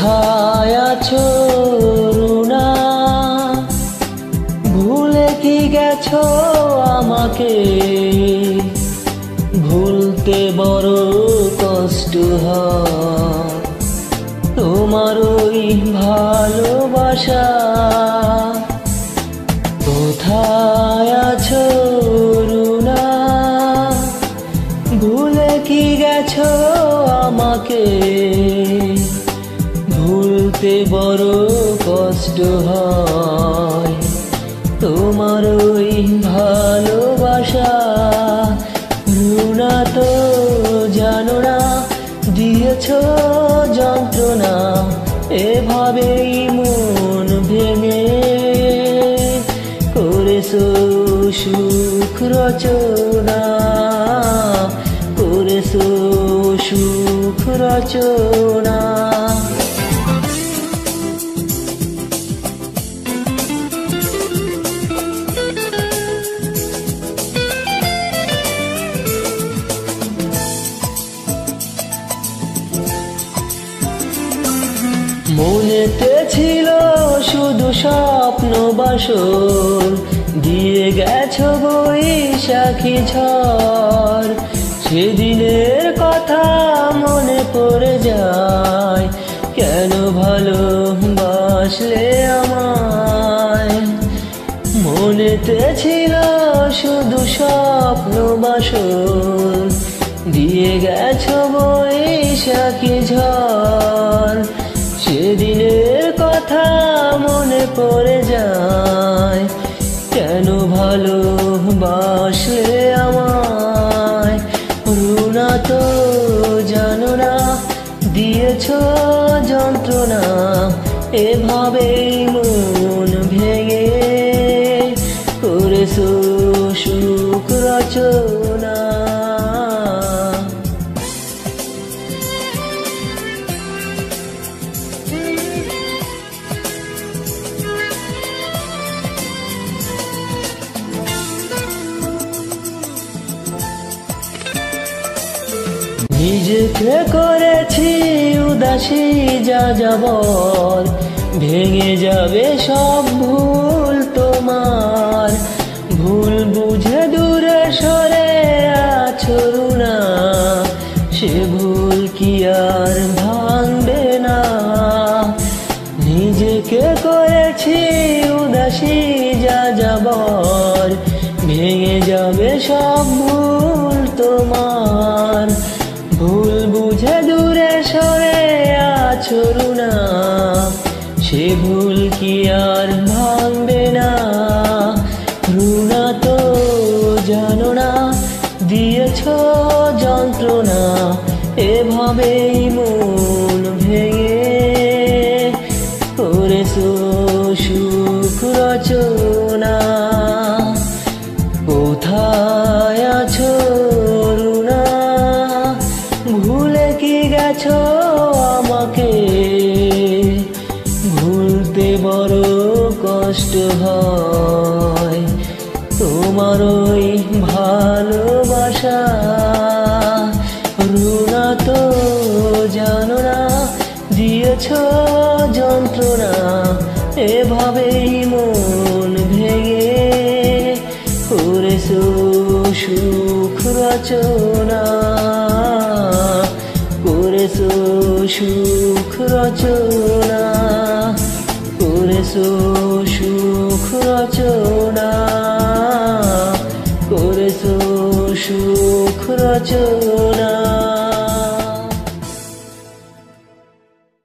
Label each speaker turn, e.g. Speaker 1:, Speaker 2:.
Speaker 1: কোথায় আছো রুনা, ভুলে কি গেছো আমাকে? ভুলতে বড় কষ্ট হয় তোমার ওই ভালোবাসা। কোথায় আছো রুনা, ভুলে কি গেছো আমাকে? ভুলতে বড় কষ্ট হয় তোমার ওই ভালোবাসা। রুনা তো জানো না দিয়েছো যন্ত্রণা, এভাবেই মন ভেঙে করেছো সুখ রচনা, করেছো সুখ রচনা। মনেতে ছিল শুধু স্বপ্ন বাসর, দিয়ে গেছো বৈশাখী ঝড়। সেদিনের কথা মনে পড়ে যায়, কেন ভালোবাসলে আমায়? মনেতে ছিল শুধু স্বপ্ন বাসর, দিয়ে গেছো বৈশাখী ঝড়। সেদিনের কথা মনে পড়ে যায়, কেন ভালোবাসলে আমায়? রুনা তো জানো না দিয়েছো যন্ত্রণা, এভাবেই মন ভেঙে করেছো সুখ রচনা। নিজেকে করেছি উদাসী যাযাবর, ভেঙে যাবে সব ভুল তোমার। ভুল বুঝে দূরে সরে আছো রুনা, সে ভুল কি আর ভাঙবে না? নিজেকে করেছি উদাসী যাযাবর, ভেঙে যাবে সব ভুল তোমার। ভুল বুঝে দূরে সরে আছো রুনা, সে ভুল কি আর ভাঙবে না? রুনা তো জানো না দিয়েছো যন্ত্রণা, এভাবেই মন ভেঙে করেছো সুখ রচনা। কোথায় আছো রুনা, ভুলে কি গেছো আমাকে? ভুলতে বড় কষ্ট হয় তোমার ওই ভালোবাসা। রুনা তো জানো না দিয়েছো যন্ত্রণা, এভাবেই মন ভেঙে করেছো সুখ রচনা, করেছো সুখ রচনা, করেছো সুখ রচনা, করেছো সুখ রচনা।